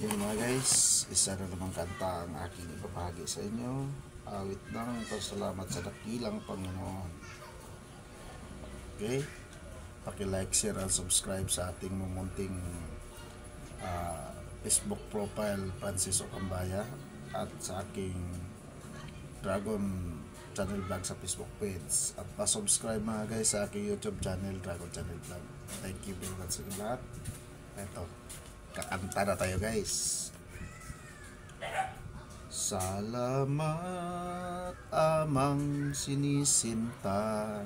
Yun mga guys, isa na namang kanta ang aking ibabahagi sa inyo. Awit ng pasalamat sa dakilang Panginoon. Okay? Paki-like, share, and subscribe sa ating mumunting Facebook profile Francis Ocambaya at sa aking Dragon channel vlog sa Facebook page. At pa-subscribe mga guys sa aking YouTube channel, Dragon Channel Vlog. Thank you very much sa inyo lahat. Ito, kakanta na tayo guys. Salamat amang sinisinta,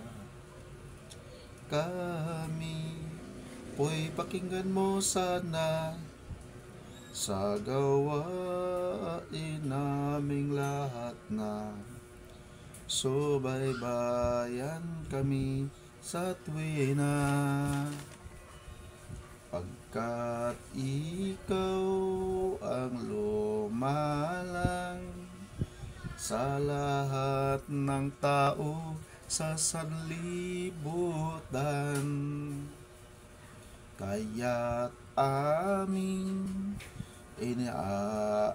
kami po'y pakinggan mo sana sa gawain naming lahat na subaybayan kami sa tuwina. Pagkat ikaw ang lumalang sa lahat ng tao sa sanlibutan, kaya't aming iniaalay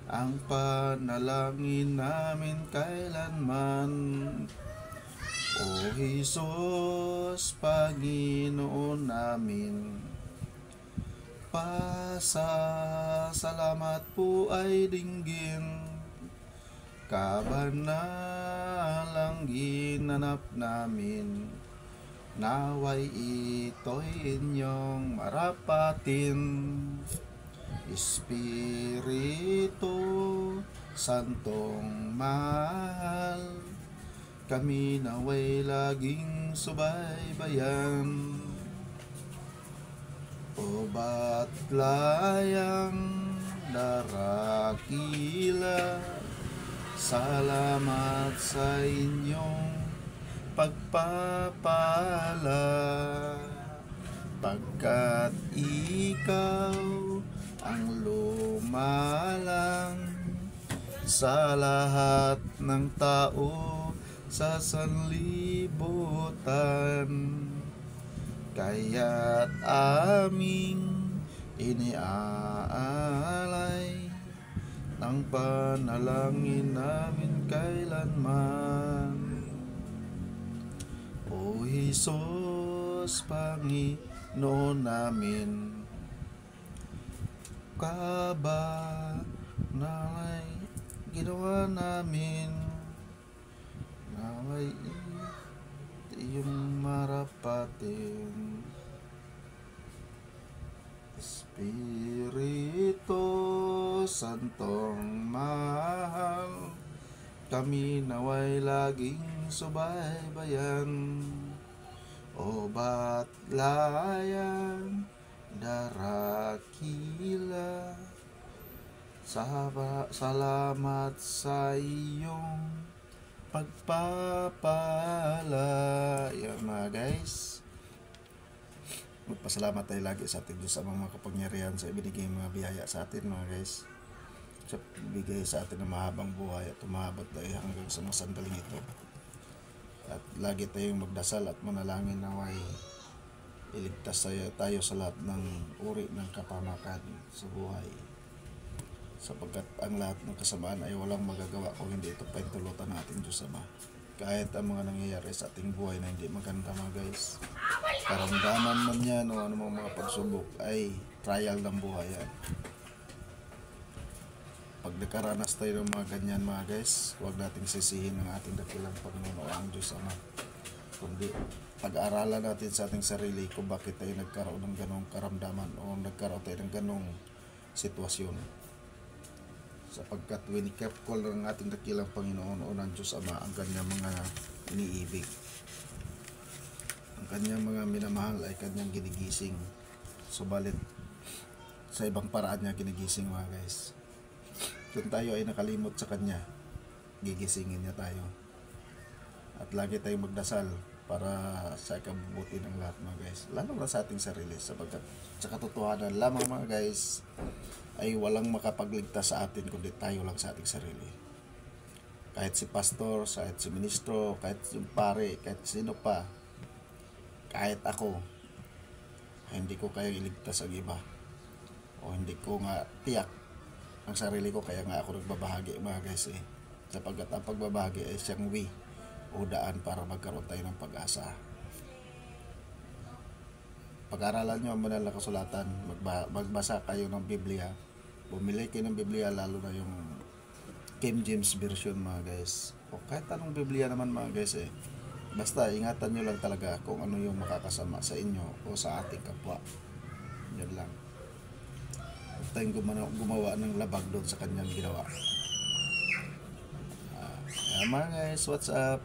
ang panalangin namin kailanman. O Jesus, Panginoon namin, pasasalamat po ay dinggin, kabanalang ginanap namin, naway ito'y inyong marapatin. Espiritu Santong mahal, kami naway laging subaybayan. O ba't layang darakila, salamat sa inyong pagpapala, pagkat ikaw ang lumalang sa lahat ng tao sa sanlibutan, kaya't aming iniaalay ng panalangin namin kailanman. O Jesus, Panginoon namin, kabanalay ginawa namin, naway iyong marapatin. Espiritu Santong mahal, kami naway laging subaybayan. O ba't layang darakila, salamat sa iyong pagpapala. Yan mga guys, magpasalamat tayo lagi sa ating Diyos sa mga kapangyarihan sa ibinigay mga biyaya sa atin mga guys, sa bigay sa atin ng mahabang buhay at umabot tayo hanggang sa mga sandaling ito. At lagi tayong magdasal at manalangin naway iligtas tayo sa lahat ng uri ng kapamakan sa buhay, sapagkat ang lahat ng kasamaan ay walang magagawa kung hindi ito paintulutan ng ating Diyos Ama. Kahit ang mga nangyayari sa ating buhay na hindi maganda mga guys, karamdaman man yan o anumang mga pagsubok, ay trial ng buhay yan. Pag nakaranas tayo ng mga ganyan mga guys, huwag nating sisihin ang ating dakilang Panginoon o ang Diyos Ama, kundi pag-aralan natin sa ating sarili kung bakit tayo nagkaroon ng ganong karamdaman o nagkaroon tayo ng ganong sitwasyon. Sapagkat winikapkol ng ating dakilang Panginoon o ng Diyos Ama ang kanyang mga iniibig, ang kanyang mga minamahal ay kanyang ginigising, subalit sa ibang paraan niya ginigising mga guys. Kung tayo ay nakalimot sa kanya, gigisingin niya tayo. At lagi tayong magdasal para sa ikabubuti ng lahat mga guys, lalo na sa ating sarili, sapagkat sa katotohanan lamang mga guys ay walang makapagligtas sa atin kundi tayo lang sa ating sarili. Kahit si pastor, kahit si ministro, kahit yung pare, kahit sino pa, kahit ako, hindi ko kayang iligtas ang iba. o hindi ko nga tiyak ang sarili ko, kaya nga ako nagbabahagi mga guys sapagkat ang pagbabahagi ay siyang way o daan para magkaroon tayo ng pag-asa. Pag-aralan nyo ang banal na kasulatan, magbasa kayo ng Biblia, bumili kayo ng Biblia, lalo na yung King James Version mga guys, o kahit anong Biblia naman mga guys basta ingatan nyo lang talaga kung ano yung makakasama sa inyo o sa ating kapwa. Yan lang. Huwag tayong gumawa ng labag doon sa kanyang ginawa. Mga guys, what's up?